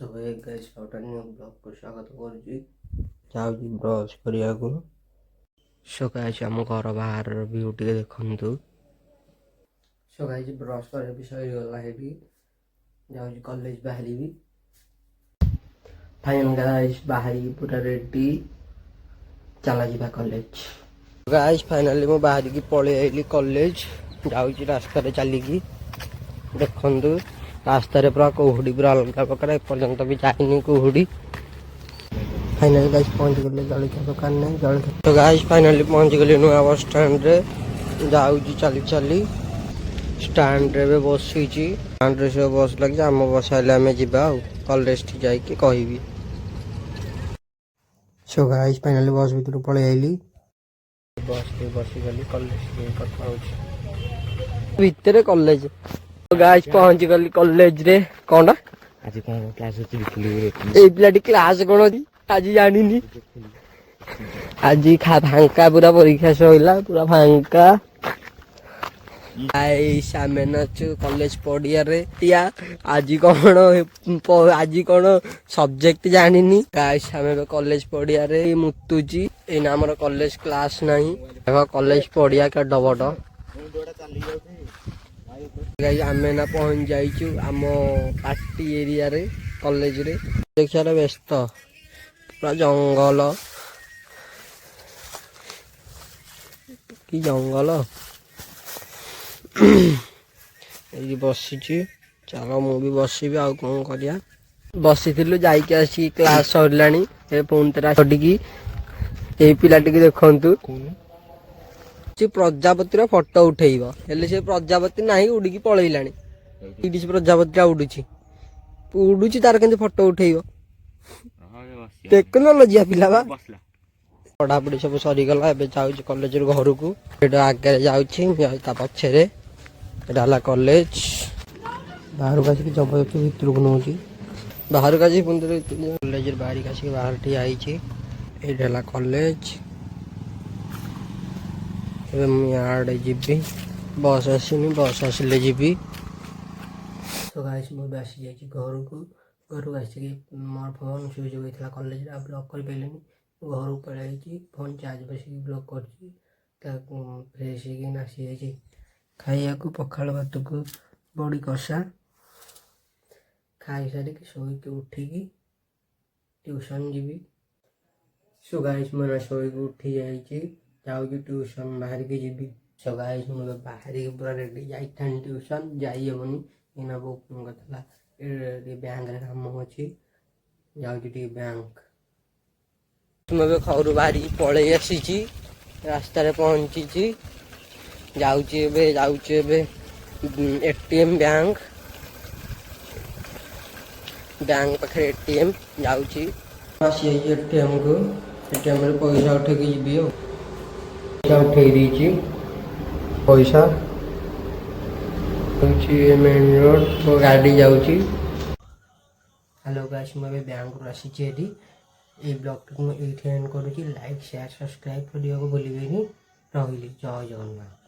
सबै गाइस छोटा ब्लॉग को स्वागत करुच्ची जाऊँगी ब्रश करने सो गाइस आम घर बाहर व्यू टे देखु सो गाइस ब्रश कर सहीगला जाऊँगी कॉलेज बाहर फाइनल गाइस बाहरी पूरा रेडी चला जा कॉलेज गाइस फाइनली मु बाहर की पलि आइली कॉलेज जाऊँगी रास्ता चलिकी देखु रास्ता पूरा कुहुड़ी पूरा अलग प्रकार एपर्तंत भी जाइनी कुहुड़ी फाइनली गाइस पहुंच गले जलखिया दुकान में जलखिया तो गाइस फाइनली पहुंच गले नुआ बस स्टैंड रे जाऊँगी चली चली स्टैंड रे बसी स्टैंड रे से बस लगी आम बस आइले आम जा कॉलेज टी जाइए कहबी सो गाइस फाइनली बस भीतर पलि आइली बस बसीगली कॉलेज कथा भितर कॉलेज गाइस पहुंच गली कॉलेज रे कोनडा आज कौन क्लास होती लिखली ए पिलाटी क्लास कोन होती आज जानिनी आज फांका पूरा परीक्षा सइला पूरा फांका गाइस आमे नचु कॉलेज पडिया रे टिया आज कोन सब्जेक्ट जानिनी गाइस आमे कॉलेज पडिया रे मुतुजी एना हमर कॉलेज क्लास नहीं देखो कॉलेज पडिया के डबड आमे ना पहुंच जाइचु आम पार्टी एरिया रे कॉलेज रे देखिया व्यस्त पूरा जंगल कि जंगल ये बसी चलो मु भी बसबी आ कौन करिया बसी जाइके आसी क्लास सरलानी पुणी तेरा छड़िकी ये पिलाटी देखु प्रजापति फोटो उठेब हेले से प्रजापति ना उड़ी पलैलानी प्रजापति उड़ुची तार के फोटो उठेब टेक्नोलोजी पिला बा पढ़ापढ़ी सब सरीगला ए जाऊँ कॉलेज घर को आगे जाऊँ पछे कॉलेज बाहर को आसिक जबरदस्ती भितर को नौ बाहर को आसिक कॉलेज बाहर आसिक बाहर टी आई कॉलेज मुझे जी बस आसनी बस आसिले जी तो गाइस मुझे आसी जाइए घर को आसिक मोर फोन स्विच ऑफ होता कॉलेज ब्लॉक कर पारे घर को पलि फोन चार्ज बस ब्लॉक कर फ्रेश आसी जाइए खाइया पखाड़ भात को बड़ी कषा खाई सारिक शोक उठिकी ट्यूशन जीवी सो गाइस मैं शोक उठी जाऊँगी ट्यूशन बाहर की जी सो गाइस मुझे बाहर की पूरा रेडी जाइथानी ट्यूशन जाइबनी इना बुकिंग करता बैंक रे काम अच्छी जाऊँगी बैंक मैं घर बाहर पलि आसी रास्तार पहुँची जाऊँचे एटीएम बैंक पाखे एटीएम जाऊँगी एटीएम को एटीएम रे पैसा उठे जी पैसा उठे दी पैसा मेन रोड तो गाड़ी जाऊँगी हेलो गाइस मैं बैंक रू आसी ये ब्लॉग को मुझे एंड करुँगी लाइक शेयर सब्सक्राइब करने को भूलिए रही जय जगन्नाथ।